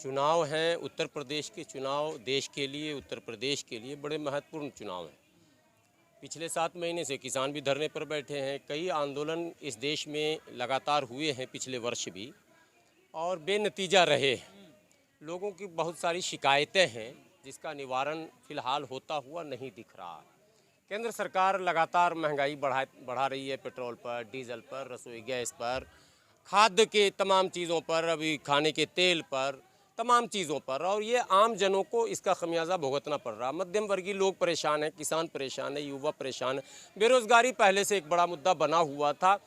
चुनाव हैं उत्तर प्रदेश के। चुनाव देश के लिए, उत्तर प्रदेश के लिए बड़े महत्वपूर्ण चुनाव हैं। पिछले 7 महीने से किसान भी धरने पर बैठे हैं। कई आंदोलन इस देश में लगातार हुए हैं पिछले वर्ष भी, और बेनतीजा रहे। लोगों की बहुत सारी शिकायतें हैं जिसका निवारण फिलहाल होता हुआ नहीं दिख रहा। केंद्र सरकार लगातार महंगाई बढ़ा रही है, पेट्रोल पर, डीजल पर, रसोई गैस पर, खाद्य के तमाम चीज़ों पर, अभी खाने के तेल पर, तमाम चीज़ों पर, और ये आम जनों को इसका खमियाजा भुगतना पड़ रहा। मध्यम वर्गीय लोग परेशान हैं, किसान परेशान है, युवा परेशान है। बेरोज़गारी पहले से एक बड़ा मुद्दा बना हुआ था।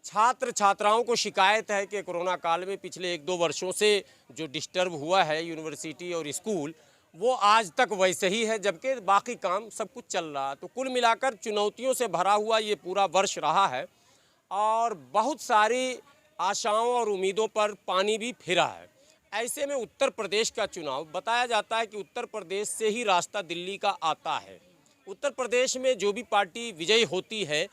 छात्र छात्राओं को शिकायत है कि कोरोना काल में पिछले 1-2 वर्षों से जो डिस्टर्ब हुआ है यूनिवर्सिटी और स्कूल, वो आज तक वैसे ही है, जबकि बाकी काम सब कुछ चल रहा। तो कुल मिलाकर चुनौतियों से भरा हुआ ये पूरा वर्ष रहा है, और बहुत सारी आशाओं और उम्मीदों पर पानी भी फिरा है। ऐसे में उत्तर प्रदेश का चुनाव, बताया जाता है कि उत्तर प्रदेश से ही रास्ता दिल्ली का आता है। उत्तर प्रदेश में जो भी पार्टी विजयी होती है,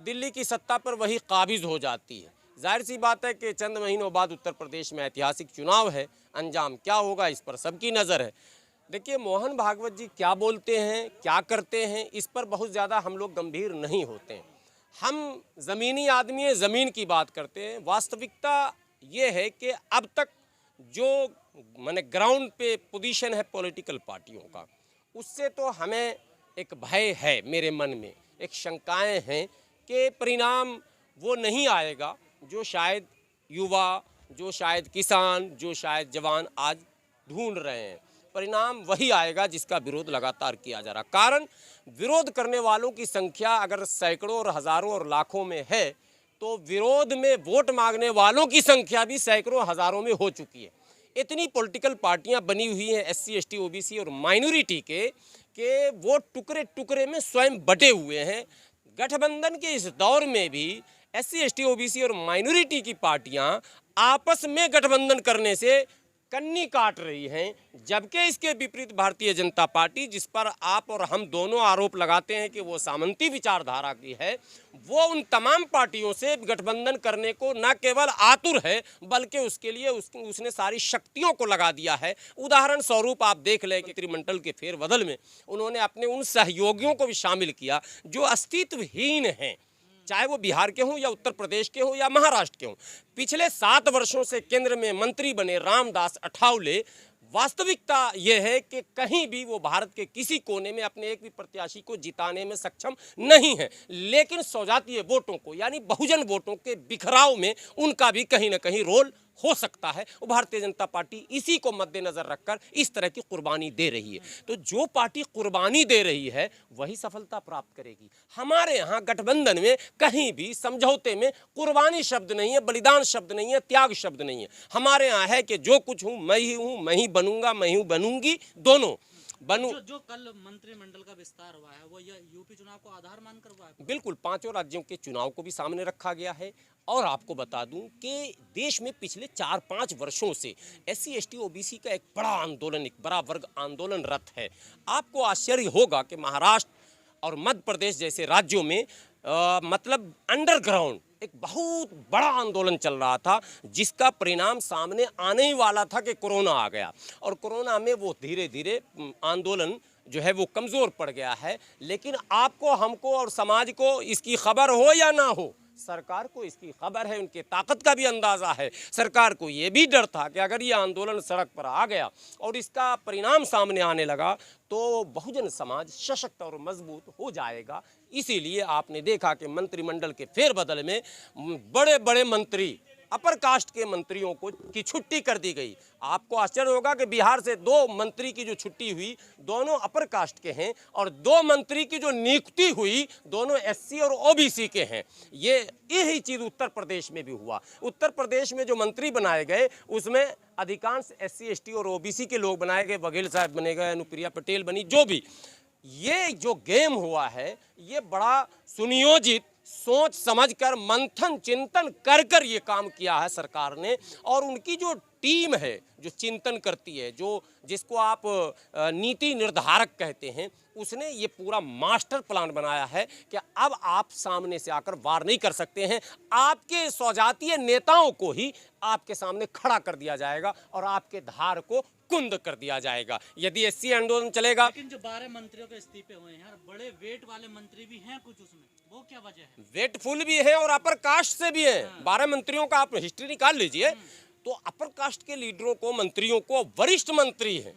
दिल्ली की सत्ता पर वही काबिज हो जाती है। जाहिर सी बात है कि चंद महीनों बाद उत्तर प्रदेश में ऐतिहासिक चुनाव है। अंजाम क्या होगा इस पर सबकी नज़र है। देखिए, मोहन भागवत जी क्या बोलते हैं, क्या करते हैं, इस पर बहुत ज़्यादा हम लोग गंभीर नहीं होते हैं। हम ज़मीनी आदमी हैं, ज़मीन की बात करते हैं। वास्तविकता ये है कि अब तक जो माने ग्राउंड पे पोजीशन है पॉलिटिकल पार्टियों का, उससे तो हमें एक भय है, मेरे मन में एक शंकाएं हैं कि परिणाम वो नहीं आएगा जो शायद युवा, जो शायद किसान, जो शायद जवान आज ढूंढ रहे हैं। परिणाम वही आएगा जिसका विरोध लगातार किया जा रहा। कारण, विरोध करने वालों की संख्या अगर सैकड़ों और हज़ारों और लाखों में है, तो विरोध में वोट मांगने वालों की संख्या भी सैकड़ों हज़ारों में हो चुकी है। इतनी पॉलिटिकल पार्टियां बनी हुई हैं SC, ST, OBC और माइनॉरिटी के वो टुकड़े टुकड़े में स्वयं बटे हुए हैं। गठबंधन के इस दौर में भी SC, ST, OBC और माइनॉरिटी की पार्टियां आपस में गठबंधन करने से कन्नी काट रही हैं, जबकि इसके विपरीत भारतीय जनता पार्टी, जिस पर आप और हम दोनों आरोप लगाते हैं कि वो सामंती विचारधारा की है, वो उन तमाम पार्टियों से गठबंधन करने को न केवल आतुर है, बल्कि उसके लिए उसने सारी शक्तियों को लगा दिया है। उदाहरण स्वरूप आप देख लें कि मंत्रिमंडल के फेरबदल में उन्होंने अपने उन सहयोगियों को भी शामिल किया जो अस्तित्वहीन हैं, चाहे वो बिहार के हों या उत्तर प्रदेश के हों या महाराष्ट्र के हों। पिछले 7 वर्षों से केंद्र में मंत्री बने रामदास अठावले, वास्तविकता यह है कि कहीं भी वो भारत के किसी कोने में अपने एक भी प्रत्याशी को जिताने में सक्षम नहीं है। लेकिन स्वजातीय वोटों को, यानी बहुजन वोटों के बिखराव में उनका भी कहीं ना कहीं रोल हो सकता है। और भारतीय जनता पार्टी इसी को मद्देनजर रखकर इस तरह की कुर्बानी दे रही है। तो जो पार्टी कुर्बानी दे रही है वही सफलता प्राप्त करेगी। हमारे यहाँ गठबंधन में कहीं भी समझौते में कुर्बानी शब्द नहीं है, बलिदान शब्द नहीं है, त्याग शब्द नहीं है। हमारे यहाँ है कि जो कुछ हूँ मैं ही बनूंगा, मैं ही बनूंगी, दोनों बनू। जो कल मंत्रिमंडल का विस्तार हुआ है, वो यूपी चुनाव को आधार मानकर हुआ है। बिल्कुल, 5 राज्यों के चुनाव को भी सामने रखा गया है। और आपको बता दूं कि देश में पिछले 4-5 वर्षों से SC, ST, OBC का एक बड़ा आंदोलन, एक बड़ा वर्ग आंदोलनरत है। आपको आश्चर्य होगा कि महाराष्ट्र और मध्य प्रदेश जैसे राज्यों में मतलब अंडरग्राउंड एक बहुत बड़ा आंदोलन चल रहा था, जिसका परिणाम सामने आने ही वाला था कि कोरोना आ गया। और कोरोना में वो धीरे धीरे आंदोलन जो है वो कमज़ोर पड़ गया है। लेकिन आपको, हमको और समाज को इसकी खबर हो या ना हो, सरकार को इसकी खबर है, उनके ताकत का भी अंदाज़ा है। सरकार को ये भी डर था कि अगर ये आंदोलन सड़क पर आ गया और इसका परिणाम सामने आने लगा तो बहुजन समाज सशक्त और मजबूत हो जाएगा। इसीलिए आपने देखा कि मंत्रिमंडल के फेरबदल में बड़े बड़े मंत्री, अपर कास्ट के मंत्रियों को की छुट्टी कर दी गई। आपको आश्चर्य होगा कि बिहार से 2 मंत्री की जो छुट्टी हुई, दोनों अपर कास्ट के हैं, और 2 मंत्री की जो नियुक्ति हुई, दोनों SC और OBC के हैं। यही चीज़ उत्तर प्रदेश में भी हुआ। उत्तर प्रदेश में जो मंत्री बनाए गए उसमें अधिकांश SC, ST और OBC के लोग बनाए गए। बघेल साहब बने गए, अनुप्रिया पटेल बनी, जो भी। ये जो गेम हुआ है ये बड़ा सुनियोजित, सोच समझकर मंथन चिंतन कर कर ये काम किया है सरकार ने। और उनकी जो टीम है जो चिंतन करती है, जो जिसको आप नीति निर्धारक कहते हैं, उसने ये पूरा मास्टर प्लान बनाया है कि अब आप सामने से आकर वार नहीं कर सकते हैं। आपके स्वजातीय नेताओं को ही आपके सामने खड़ा कर दिया जाएगा और आपके धार को कुंद कर दिया जाएगा यदि एससी आंदोलन चलेगा। लेकिन जो 12 मंत्रियों के इस्तीफे हुए हैं, बड़े वेट वाले मंत्री भी हैं कुछ, उसमें वो क्या वजह है? वेटफुल भी है और अपर कास्ट से भी है। 12 मंत्रियों का आप हिस्ट्री निकाल लीजिए तो अपर कास्ट के लीडरों को, मंत्रियों को वरिष्ठ मंत्री हैं।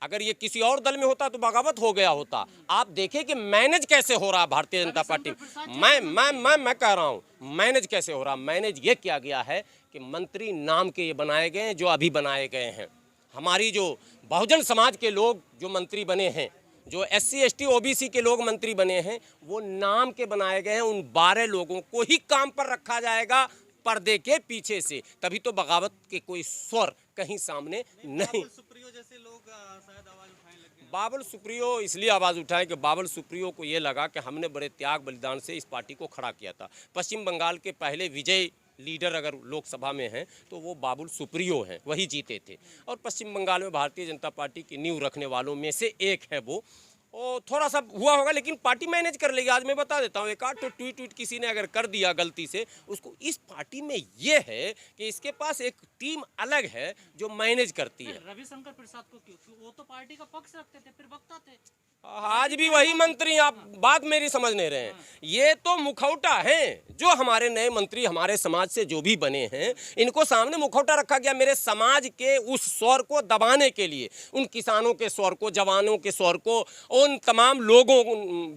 अगर ये किसी और दल में होता तो बगावत हो गया होता। आप देखें कि मैनेज कैसे हो रहा भारतीय जनता पार्टी। मैं कह रहा हूँ मैनेज कैसे हो रहा। मैनेज ये किया गया है कि मंत्री नाम के ये बनाए गए हैं जो अभी बनाए गए हैं। हमारी जो बहुजन समाज के लोग जो मंत्री बने हैं, जो SC ST OBC के लोग मंत्री बने हैं, वो नाम के बनाए गए हैं। उन 12 लोगों को ही काम पर रखा जाएगा पर्दे के पीछे से, तभी तो बगावत के कोई स्वर कहीं सामने नहीं। सुप्रियो जैसे लोग शायद आवाज उठाने लगे। बाबुल सुप्रियो इसलिए आवाज़ उठाए कि बाबुल सुप्रियो को ये लगा कि हमने बड़े त्याग बलिदान से इस पार्टी को खड़ा किया था। पश्चिम बंगाल के पहले विजय लीडर अगर लोकसभा में हैं तो वो बाबुल सुप्रियो हैं, वही जीते थे। और पश्चिम बंगाल में भारतीय जनता पार्टी की नींव रखने वालों में से एक है वो। और थोड़ा सा हुआ होगा लेकिन पार्टी मैनेज कर लेगी। आज मैं बता देता हूँ, एक आध तो ट्वीट किसी ने अगर कर दिया गलती से, उसको इस पार्टी में ये है कि इसके पास एक टीम अलग है जो मैनेज करती है। रविशंकर प्रसाद को क्यों? वो तो पार्टी का पक्ष रखते थे, फिर वक्ता थे। आज भी वही मंत्री, आप बात मेरी समझ नहीं रहे हैं। ये तो मुखौटा हैं जो हमारे नए मंत्री हमारे समाज से जो भी बने हैं, इनको सामने मुखौटा रखा गया मेरे समाज के उस स्वर को दबाने के लिए, उन किसानों के स्वर को, जवानों के स्वर को, उन तमाम लोगों,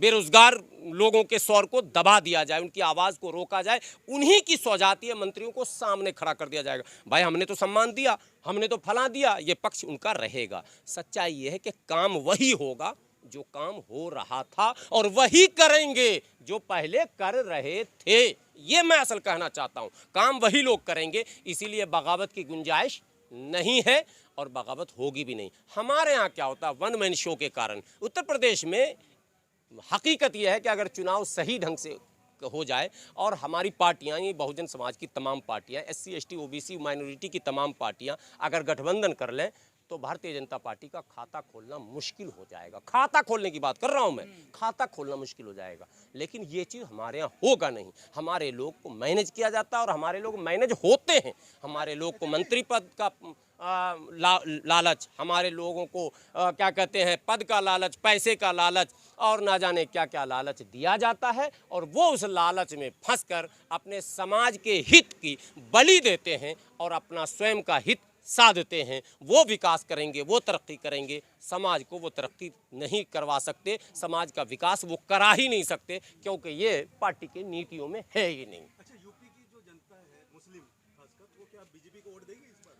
बेरोजगार लोगों के स्वर को दबा दिया जाए, उनकी आवाज़ को रोका जाए। उन्हीं की स्वजातीय मंत्रियों को सामने खड़ा कर दिया जाएगा। भाई हमने तो सम्मान दिया, हमने तो फला दिया, ये पक्ष उनका रहेगा। सच्चाई ये है कि काम वही होगा जो काम हो रहा था और वही करेंगे जो पहले कर रहे थे। ये मैं असल कहना चाहता हूं, काम वही लोग करेंगे। इसीलिए बगावत की गुंजाइश नहीं है और बगावत होगी भी नहीं। हमारे यहाँ क्या होता है, वन मैन शो के कारण उत्तर प्रदेश में हकीकत यह है कि अगर चुनाव सही ढंग से हो जाए और हमारी पार्टियां, ये बहुजन समाज की तमाम पार्टियां, SC ST OBC माइनॉरिटी की तमाम पार्टियां अगर गठबंधन कर लें तो भारतीय जनता पार्टी का खाता खोलना मुश्किल हो जाएगा। खाता खोलने की बात कर रहा हूं मैं, खाता खोलना मुश्किल हो जाएगा। लेकिन ये चीज़ हमारे यहाँ होगा नहीं। हमारे लोग को मैनेज किया जाता है और हमारे लोग मैनेज होते हैं। हमारे लोग को मंत्री पद का लालच, हमारे लोगों को क्या कहते हैं, पद का लालच, पैसे का लालच और ना जाने क्या क्या लालच दिया जाता है। और वो उस लालच में फंसकर अपने समाज के हित की बलि देते हैं और अपना स्वयं का हित साधते हैं। वो विकास करेंगे, वो तरक्की करेंगे, समाज को वो तरक्की नहीं करवा सकते, समाज का विकास वो करा ही नहीं सकते, क्योंकि ये पार्टी के नीतियों में है ही नहीं। अच्छा, यूपी की जो जनता है मुस्लिम खासकर, वो क्या बीजेपी को वोट देगी इस बार?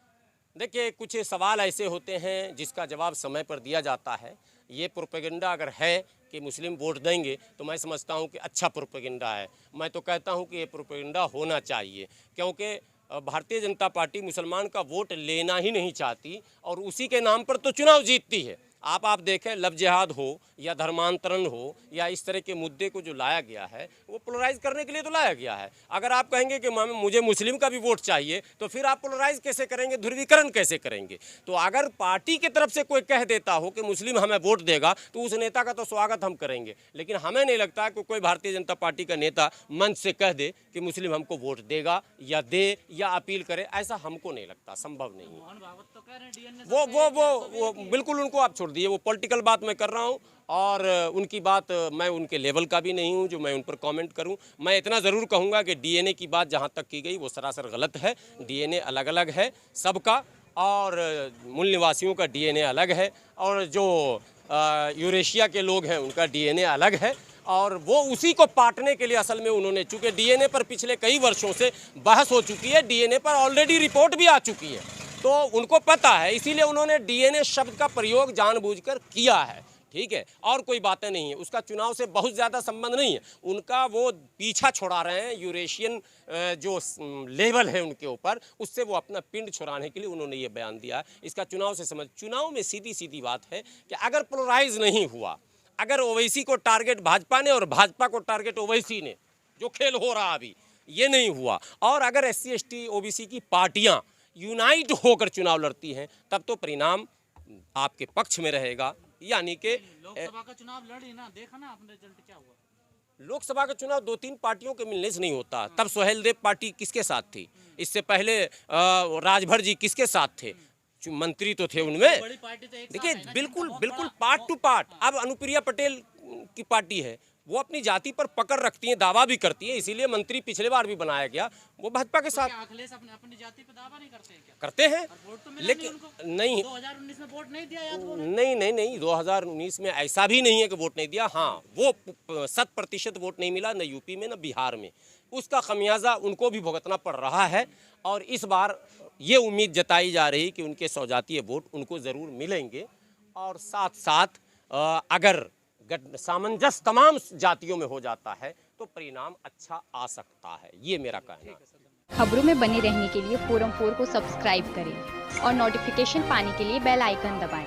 देखिए, कुछ सवाल ऐसे होते हैं जिसका जवाब समय पर दिया जाता है। ये प्रोपेगेंडा अगर है कि मुस्लिम वोट देंगे तो मैं समझता हूँ कि अच्छा प्रोपेगेंडा है। मैं तो कहता हूँ कि ये प्रोपेगेंडा होना चाहिए, क्योंकि भारतीय जनता पार्टी मुसलमान का वोट लेना ही नहीं चाहती और उसी के नाम पर तो चुनाव जीतती है। आप देखें, लव जिहाद हो या धर्मांतरण हो या इस तरह के मुद्दे को जो लाया गया है वो पोलराइज करने के लिए तो लाया गया है। अगर आप कहेंगे कि मुझे मुस्लिम का भी वोट चाहिए तो फिर आप पोलराइज कैसे करेंगे, ध्रुवीकरण कैसे करेंगे? तो अगर पार्टी की तरफ से कोई कह देता हो कि मुस्लिम हमें वोट देगा तो उस नेता का तो स्वागत हम करेंगे। लेकिन हमें नहीं लगता कि कोई भारतीय जनता पार्टी का नेता मंच से कह दे कि मुस्लिम हमको वोट देगा या दे या अपील करे, ऐसा हमको नहीं लगता, संभव नहीं है। मोहन भागवत तो कह रहे हैं डीएनए वो बिल्कुल उनको आप छोड़ दिए, वो पॉलिटिकल बात मैं कर रहा हूँ और उनकी बात मैं उनके लेवल का भी नहीं हूँ जो मैं उन पर कमेंट करूँ। मैं इतना ज़रूर कहूँगा कि डीएनए की बात जहाँ तक की गई वो सरासर गलत है। डीएनए अलग अलग है सबका और मूल निवासियों का डीएनए अलग है और जो यूरेशिया के लोग हैं उनका डीएनए अलग है और वो उसी को पाटने के लिए असल में उन्होंने, चूँकि डीएनए पर पिछले कई वर्षों से बहस हो चुकी है, डीएनए पर ऑलरेडी रिपोर्ट भी आ चुकी है, तो उनको पता है, इसीलिए उन्होंने डीएनए शब्द का प्रयोग जानबूझकर किया है। ठीक है, और कोई बातें नहीं है, उसका चुनाव से बहुत ज़्यादा संबंध नहीं है। उनका वो पीछा छुड़ा रहे हैं, यूरेशियन जो लेवल है उनके ऊपर, उससे वो अपना पिंड छुड़ाने के लिए उन्होंने ये बयान दिया है। इसका चुनाव से समझ, चुनाव में सीधी सीधी बात है कि अगर पोलराइज नहीं हुआ, अगर ओवैसी को टारगेट भाजपा ने और भाजपा को टारगेट ओवैसी ने, जो खेल हो रहा अभी, ये नहीं हुआ। और अगर SC ST OBC की पार्टियां यूनाइट होकर चुनाव लड़ती हैं तब तो परिणाम आपके पक्ष में रहेगा। यानी कि लोकसभा का चुनाव लड़ी ना, देखा ना आपने रिजल्ट क्या हुआ। लोकसभा का चुनाव 2-3 पार्टियों के मिलने से नहीं होता। तब सोहेल देव पार्टी किसके साथ थी, इससे पहले राजभर जी किसके साथ थे, मंत्री तो थे उनमें। बड़ी पार्टी तो एक साथ देखिए है ना, बिल्कुल बहुत बिल्कुल बड़ा- पार्ट टू पार्ट। अब अनुप्रिया पटेल की पार्टी है, वो अपनी जाति पर पकड़ रखती है, दावा भी करती है, इसीलिए मंत्री पिछले बार भी बनाया गया, वो भाजपा के साथ क्या अखिलेश अपनी जाति पे दावा नहीं करते हैं क्या? करते हैं। और वोट तो मिला लेकिन नहीं उनको। नहीं 2019 में वोट नहीं दिया याद करो। नहीं 2019 में ऐसा भी नहीं है कि वोट नहीं दिया। हाँ, वो 100% वोट नहीं मिला, न यूपी में न बिहार में। उसका खमियाजा उनको भी भुगतना पड़ रहा है। और इस बार ये उम्मीद जताई जा रही कि उनके स्वजातीय वोट उनको ज़रूर मिलेंगे। और साथ साथ अगर सामंजस्य तमाम जातियों में हो जाता है तो परिणाम अच्छा आ सकता है, ये मेरा कहना है। खबरों में बने रहने के लिए फोरम 4 को सब्सक्राइब करें और नोटिफिकेशन पाने के लिए बेल आइकन दबाएं।